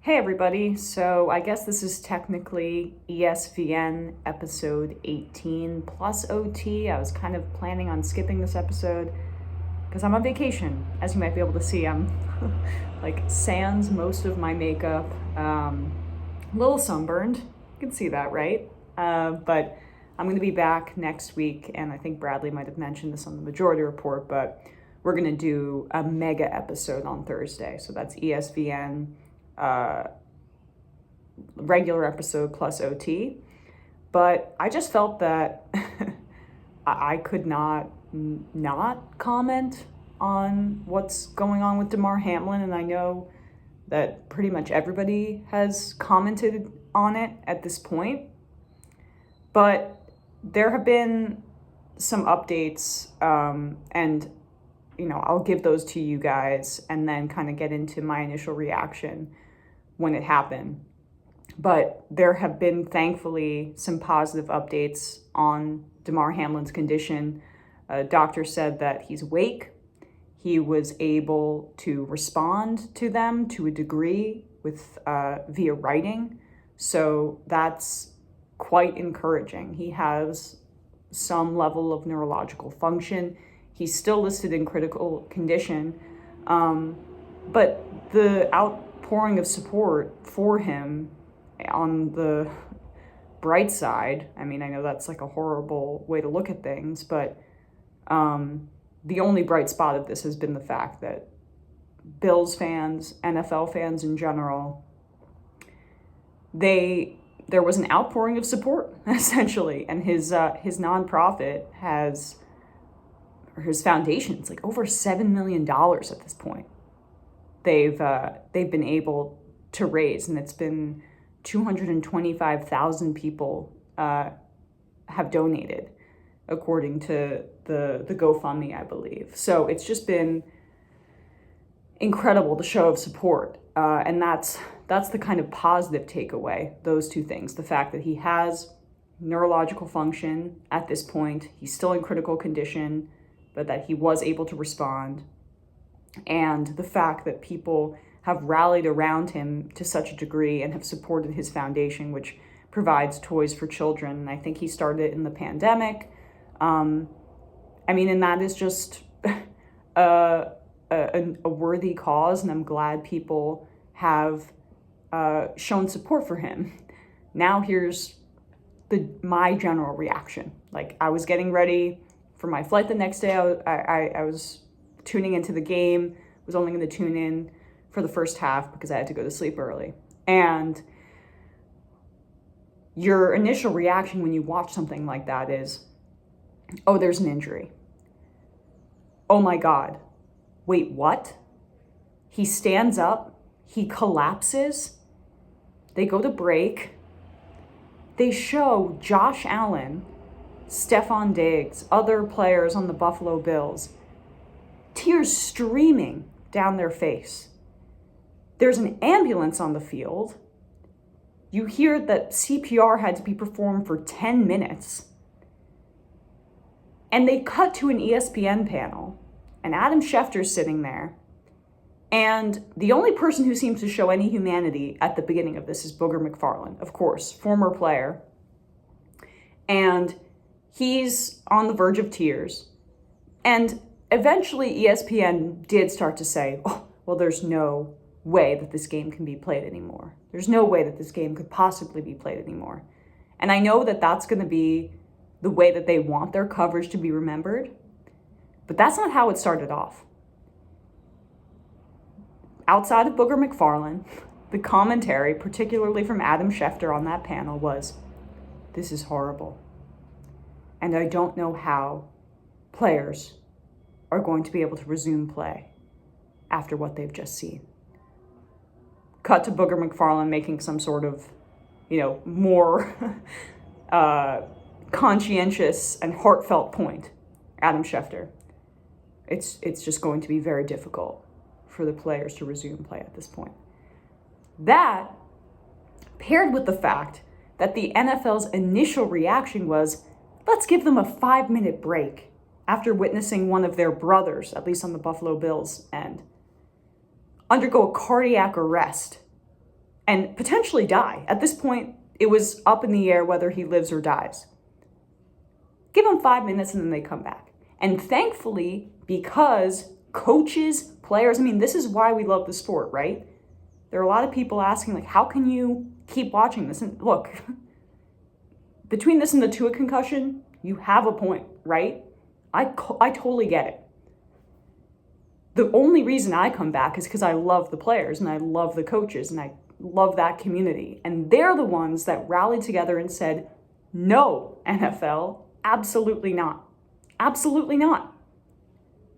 Hey everybody, so I guess this is technically ESVN episode 18 plus OT. I was kind of planning on skipping this episode because I'm on vacation. As you might be able to see, I'm like sans most of my makeup, a little sunburned. You can see that, right? But I'm going to be back next week, and I think Bradley might have mentioned this on the Majority Report, but we're going to do a mega episode on Thursday. So that's ESVN regular episode plus OT. But I just felt that I could not comment on what's going on with Damar Hamlin, and I know that pretty much everybody has commented on it at this point. But there have been some updates, and I'll give those to you guys and then kind of get into my initial reaction when it happened. But there have been, thankfully, some positive updates on Damar Hamlin's condition. A doctor said that he's awake. He was able to respond to them to a degree with via writing. So that's quite encouraging. He has some level of neurological function. He's still listed in critical condition. But the outpouring of support for him on the bright side, I mean, I know that's like a horrible way to look at things, but the only bright spot of this has been the fact that Bills fans, NFL fans in general, there was an outpouring of support, essentially, and his nonprofit has, or his foundation, it's like over $7 million at this point. They've been able to raise, and it's been 225,000 people have donated, according to the GoFundMe, I believe. So it's just been incredible, the show of support, and that's the kind of positive takeaway. Those two things: the fact that he has neurological function at this point, he's still in critical condition, but that he was able to respond, and the fact that people have rallied around him to such a degree and have supported his foundation, which provides toys for children. And I think he started it in the pandemic. And that is just a worthy cause, and I'm glad people have shown support for him. Now here's my general reaction. Like, I was getting ready for my flight the next day. I was tuning into the game, was only going to tune in for the first half because I had to go to sleep early. And your initial reaction when you watch something like that is, oh, there's an injury. Oh my God. Wait, what? He stands up, he collapses, they go to break, they show Josh Allen, Stephon Diggs, other players on the Buffalo Bills, tears streaming down their face. There's an ambulance on the field. You hear that CPR had to be performed for 10 minutes. And they cut to an ESPN panel, and Adam Schefter's sitting there. And the only person who seems to show any humanity at the beginning of this is Booger McFarland, of course, former player. And he's on the verge of tears. And eventually ESPN did start to say, oh, well, there's no way that this game can be played anymore. There's no way that this game could possibly be played anymore. And I know that that's going to be the way that they want their coverage to be remembered, but that's not how it started off. Outside of Booger McFarland, the commentary, particularly from Adam Schefter on that panel, was, this is horrible. And I don't know how players are going to be able to resume play after what they've just seen. Cut to Booger McFarland making some sort of, more conscientious and heartfelt point. Adam Schefter, it's just going to be very difficult for the players to resume play at this point. That, paired with the fact that the NFL's initial reaction was, let's give them a 5-minute break after witnessing one of their brothers, at least on the Buffalo Bills end, undergo a cardiac arrest and potentially die. At this point, it was up in the air whether he lives or dies. Give them 5 minutes and then they come back. And thankfully, because coaches, players, I mean, this is why we love the sport, right? There are a lot of people asking, like, how can you keep watching this? And look, between this and the Tua concussion, you have a point, right? I totally get it. The only reason I come back is because I love the players and I love the coaches and I love that community. And they're the ones that rallied together and said, no, NFL, absolutely not. Absolutely not.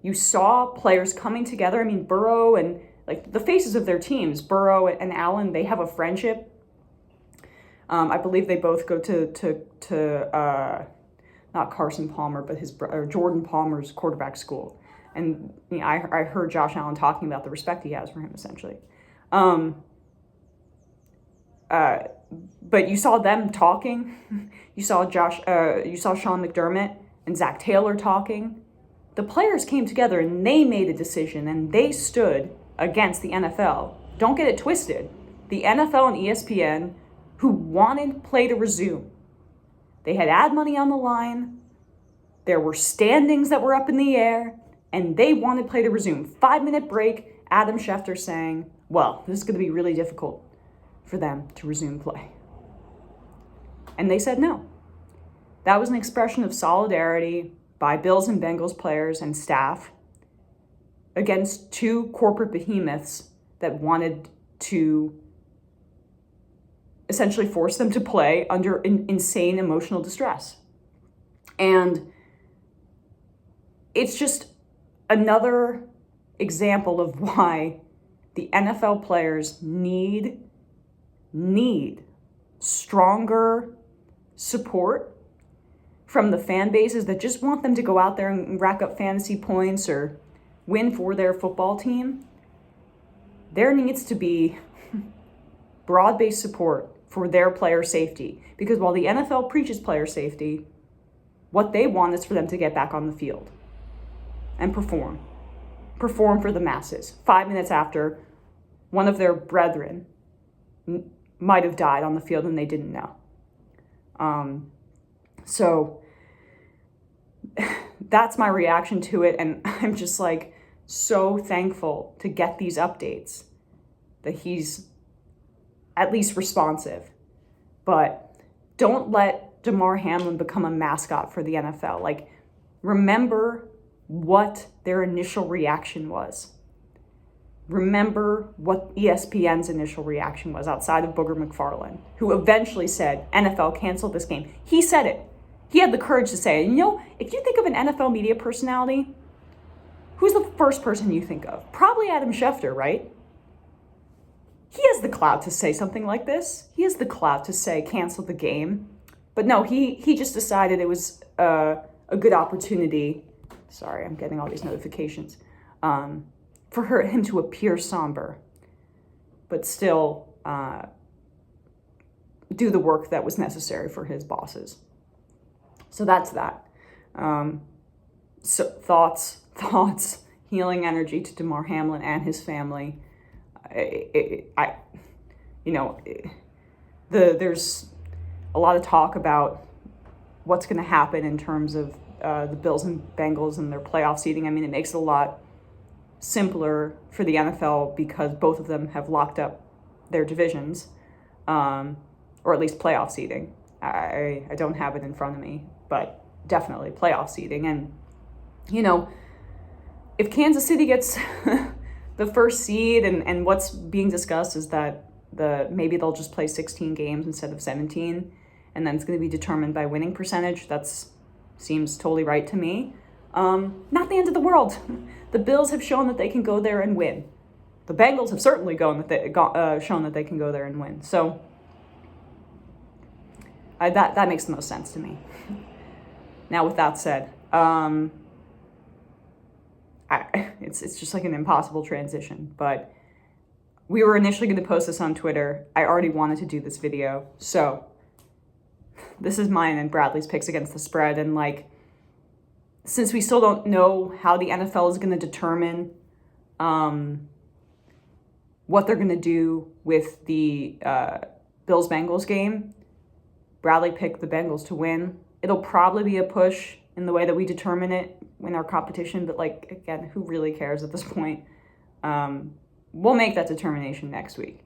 You saw players coming together. I mean, Burrow and like the faces of their teams, Burrow and Allen, they have a friendship. I believe they both go to not Carson Palmer, but his brother, Jordan Palmer's quarterback school. And you know, I heard Josh Allen talking about the respect he has for him, essentially. But you saw them talking. You saw Sean McDermott and Zach Taylor talking. The players came together and they made a decision and they stood against the NFL. Don't get it twisted. The NFL and ESPN, who wanted play to resume. They had ad money on the line. There were standings that were up in the air, and they wanted play to resume. 5-minute break, Adam Schefter saying, well, this is going to be really difficult for them to resume play. And they said no. That was an expression of solidarity by Bills and Bengals players and staff against two corporate behemoths that wanted to essentially force them to play under insane emotional distress. And it's just another example of why the NFL players need stronger support from the fan bases that just want them to go out there and rack up fantasy points or win for their football team. There needs to be broad-based support for their player safety. Because while the NFL preaches player safety, what they want is for them to get back on the field and perform. Perform for the masses. 5 minutes after one of their brethren might have died on the field and they didn't know. So that's my reaction to it. And I'm just like so thankful to get these updates that he's at least responsive. But don't let Damar Hamlin become a mascot for the NFL. Like, remember what their initial reaction was. Remember what ESPN's initial reaction was outside of Booger McFarland, who eventually said, NFL, cancel this game. He said it. He had the courage to say it. You know, if you think of an NFL media personality, who's the first person you think of? Probably Adam Schefter, right? He has the clout to say something like this. He has the clout to say cancel the game. But no, he just decided it was a good opportunity. Sorry, I'm getting all these notifications. For him to appear somber, but still do the work that was necessary for his bosses. So that's that. So thoughts, healing energy to Damar Hamlin and his family. There's a lot of talk about what's going to happen in terms of the Bills and Bengals and their playoff seeding. I mean, it makes it a lot simpler for the NFL because both of them have locked up their divisions, or at least playoff seeding. I don't have it in front of me, but definitely playoff seeding. And, you know, if Kansas City gets the first seed and what's being discussed is that maybe they'll just play 16 games instead of 17, and then it's going to be determined by winning percentage. Seems totally right to me. Not the end of the world. The Bills have shown that they can go there and win. The Bengals have certainly shown that they can go there and win. So that makes the most sense to me. Now, with that said, it's just like an impossible transition. But we were initially going to post this on Twitter. I already wanted to do this video, so this is mine and Bradley's picks against the spread. And like, since we still don't know how the NFL is going to determine what they're going to do with the Bills-Bengals game. Bradley picked the Bengals to win. It'll probably be a push in the way that we determine it in our competition, but like, again, who really cares at this point? We'll make that determination next week.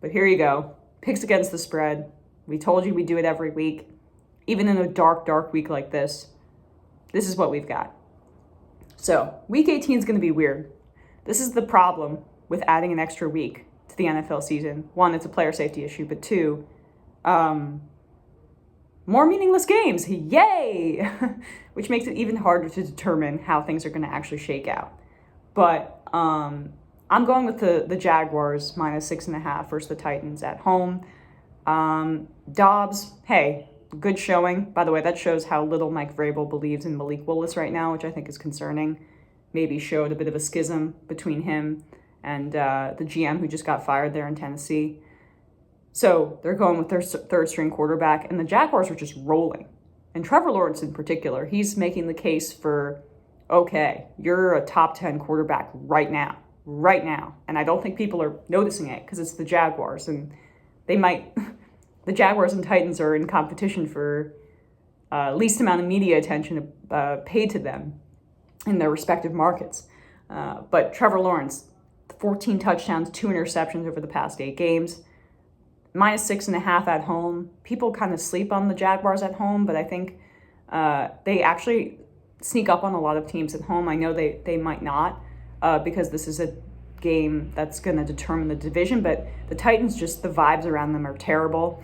But here you go. Picks against the spread. We told you we do it every week. Even in a dark, dark week like this is what we've got. So, week 18 is going to be weird. This is the problem with adding an extra week to the NFL season. One, it's a player safety issue, but two, more meaningless games. Yay! Which makes it even harder to determine how things are going to actually shake out. But I'm going with the Jaguars -6.5 versus the Titans at home. Dobbs, hey, good showing. By the way, that shows how little Mike Vrabel believes in Malik Willis right now, which I think is concerning. Maybe showed a bit of a schism between him and the GM who just got fired there in Tennessee. So they're going with their third-string quarterback, and the Jaguars are just rolling. And Trevor Lawrence in particular, he's making the case for, okay, you're a top 10 quarterback right now. And I don't think people are noticing it because it's the Jaguars, and they might, the Jaguars and Titans are in competition for least amount of media attention paid to them in their respective markets. But Trevor Lawrence, 14 touchdowns, 2 interceptions over the past 8 games. -6.5 at home. People kind of sleep on the Jaguars at home, but I think they actually sneak up on a lot of teams at home. I know they might not because this is a game that's going to determine the division, but the Titans, just the vibes around them are terrible.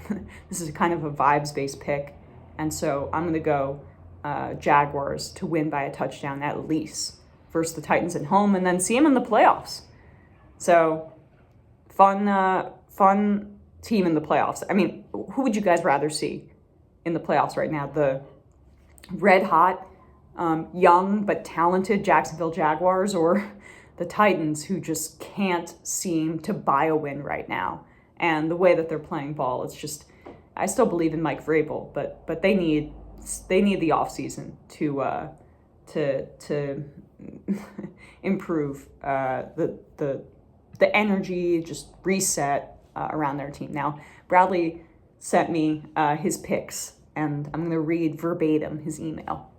This is kind of a vibes-based pick, and so I'm going to go Jaguars to win by a touchdown at least versus the Titans at home, and then see them in the playoffs. So fun team in the playoffs. I mean, who would you guys rather see in the playoffs right now? The red hot, young but talented Jacksonville Jaguars, or the Titans, who just can't seem to buy a win right now? And the way that they're playing ball, it's just, I still believe in Mike Vrabel, but they need the offseason to improve the energy, just reset around their team. Now, Bradley sent me his picks, and I'm going to read verbatim his email.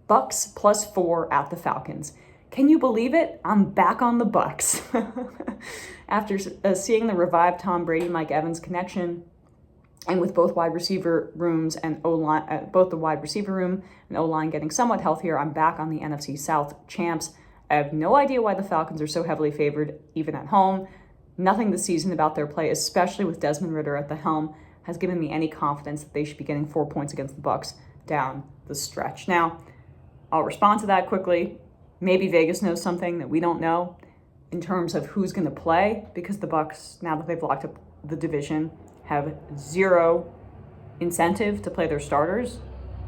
Bucs +4 at the Falcons. Can you believe it? I'm back on the Bucs. After seeing the revived Tom Brady-Mike Evans connection, and with both wide receiver rooms and O-line, both the wide receiver room and O-line getting somewhat healthier, I'm back on the NFC South champs. I have no idea why the Falcons are so heavily favored, even at home. Nothing this season about their play, especially with Desmond Ridder at the helm, has given me any confidence that they should be getting 4 points against the Bucs down the stretch. Now, I'll respond to that quickly. Maybe Vegas knows something that we don't know in terms of who's going to play, because the Bucs, now that they've locked up the division, have zero incentive to play their starters.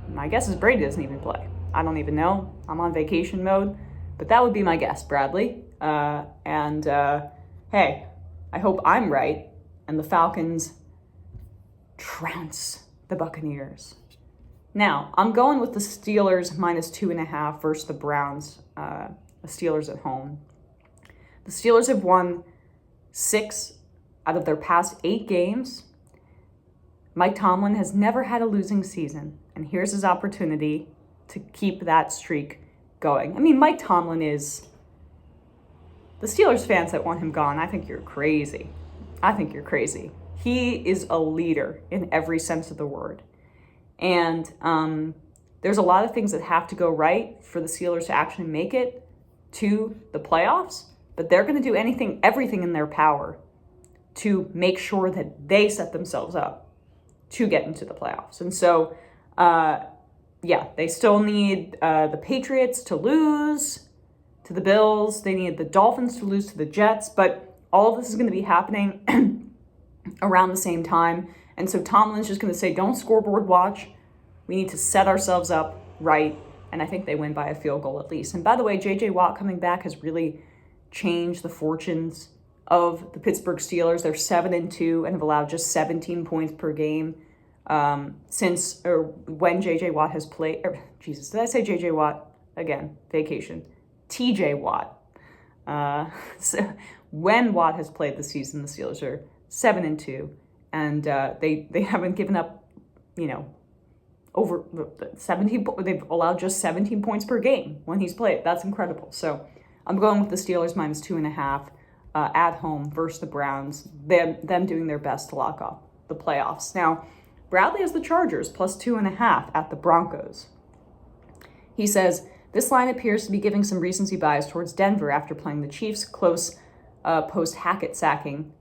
My guess is Brady doesn't even play. I don't even know. I'm on vacation mode, but that would be my guess, Bradley. Hey, I hope I'm right, and the Falcons trounce the Buccaneers. Now, I'm going with the Steelers -2.5 versus the Browns, the Steelers at home. The Steelers have won 6 out of their past 8 games. Mike Tomlin has never had a losing season, and here's his opportunity to keep that streak going. I mean, Mike Tomlin is... The Steelers fans that want him gone, I think you're crazy. He is a leader in every sense of the word. And there's a lot of things that have to go right for the Steelers to actually make it to the playoffs, but they're going to do everything in their power to make sure that they set themselves up to get into the playoffs. And so, they still need the Patriots to lose to the Bills. They need the Dolphins to lose to the Jets, but all of this is going to be happening around the same time. And so Tomlin's just going to say, don't scoreboard watch. We need to set ourselves up right. And I think they win by a field goal at least. And by the way, J.J. Watt coming back has really changed the fortunes of the Pittsburgh Steelers. They're 7-2 and have allowed just 17 points per game since when J.J. Watt has played. Did I say J.J. Watt? Again, vacation. T.J. Watt. So when Watt has played this season, the Steelers are 7-2, and they haven't given up, over 17. They've allowed just 17 points per game when he's played. That's incredible. So I'm going with the Steelers minus 2.5 at home versus the Browns. Them doing their best to lock up the playoffs. Now, Bradley has the Chargers plus 2.5 at the Broncos. He says, this line appears to be giving some recency bias towards Denver after playing the Chiefs close post-Hackett sacking,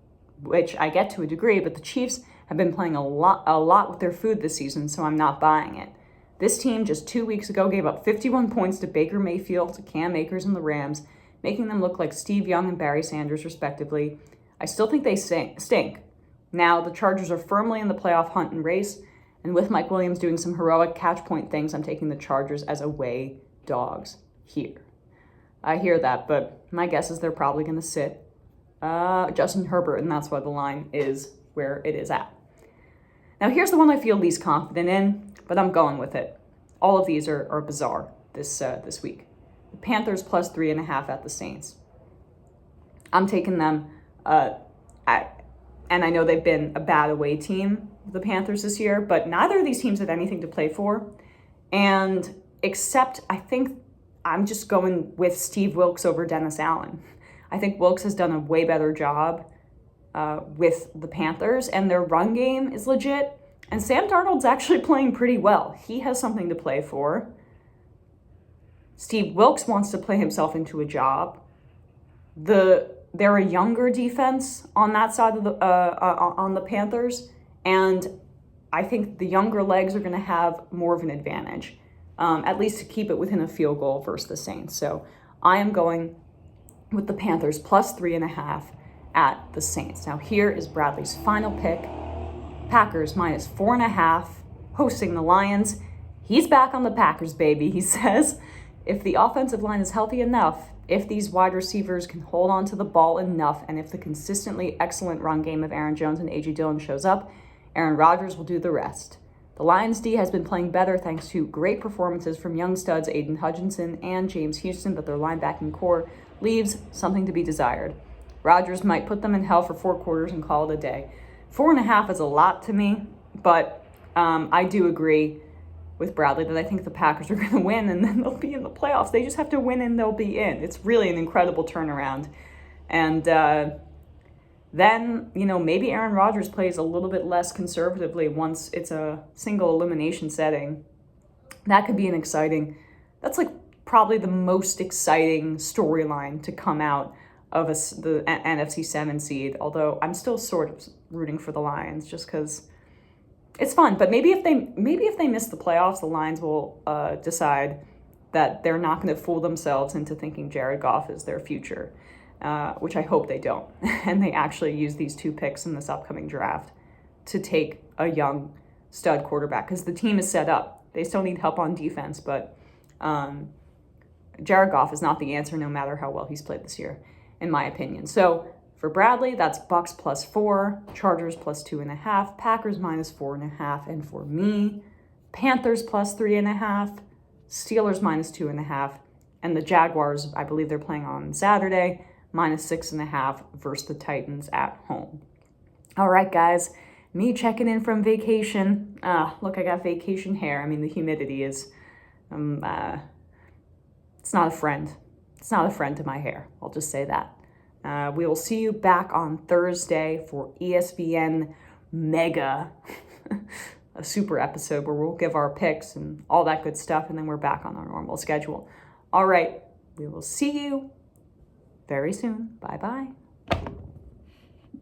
which I get to a degree, but the Chiefs have been playing a lot with their food this season, so I'm not buying it. This team just 2 weeks ago gave up 51 points to Baker Mayfield, Cam Akers, and the Rams, making them look like Steve Young and Barry Sanders, respectively. I still think they stink. Now, the Chargers are firmly in the playoff hunt and race, and with Mike Williams doing some heroic catch point things, I'm taking the Chargers as away dogs here. I hear that, but my guess is they're probably going to sit Justin Herbert, and that's why the line is where it is at. Now, here's the one I feel least confident in, but I'm going with it. All of these are bizarre this week. The Panthers plus 3.5 at the Saints. I'm taking them and I know they've been a bad away team, the Panthers, this year, but neither of these teams have anything to play for. And except I think I'm just going with Steve Wilks over Dennis Allen. I think Wilks has done a way better job with the Panthers, and their run game is legit. And Sam Darnold's actually playing pretty well. He has something to play for. Steve Wilks wants to play himself into a job. They're a younger defense on that side of on the Panthers, and I think the younger legs are going to have more of an advantage, at least to keep it within a field goal versus the Saints. So I am going with the Panthers plus 3.5 at the Saints. Now here is Bradley's final pick. Packers minus 4.5, hosting the Lions. He's back on the Packers, baby, he says. If the offensive line is healthy enough, if these wide receivers can hold on to the ball enough, and if the consistently excellent run game of Aaron Jones and A.J. Dillon shows up, Aaron Rodgers will do the rest. The Lions' D has been playing better thanks to great performances from young studs Aiden Hutchinson and James Houston, but their linebacking core leaves something to be desired. Rodgers might put them in hell for 4 quarters and call it a day. 4.5 is a lot to me, but I do agree with Bradley that I think the Packers are going to win and then they'll be in the playoffs. They just have to win and they'll be in. It's really an incredible turnaround. And then, maybe Aaron Rodgers plays a little bit less conservatively once it's a single elimination setting. That could be that's like probably the most exciting storyline to come out of the NFC 7 seed, although I'm still sort of rooting for the Lions just because it's fun. But maybe if they miss the playoffs, the Lions will decide that they're not going to fool themselves into thinking Jared Goff is their future, which I hope they don't. And they actually use these 2 picks in this upcoming draft to take a young stud quarterback because the team is set up. They still need help on defense, but Jared Goff is not the answer no matter how well he's played this year, in my opinion. So for Bradley, that's Bucs plus 4, Chargers plus 2.5, Packers minus 4.5, and for me, Panthers plus 3.5, Steelers minus 2.5, and the Jaguars, I believe they're playing on Saturday, minus 6.5 versus the Titans at home. All right, guys, me checking in from vacation. Look, I got vacation hair. I mean, the humidity is, it's not a friend. It's not a friend to my hair. I'll just say that. We will see you back on Thursday for ESVN Mega, a super episode where we'll give our picks and all that good stuff, and then we're back on our normal schedule. All right, we will see you very soon. Bye-bye.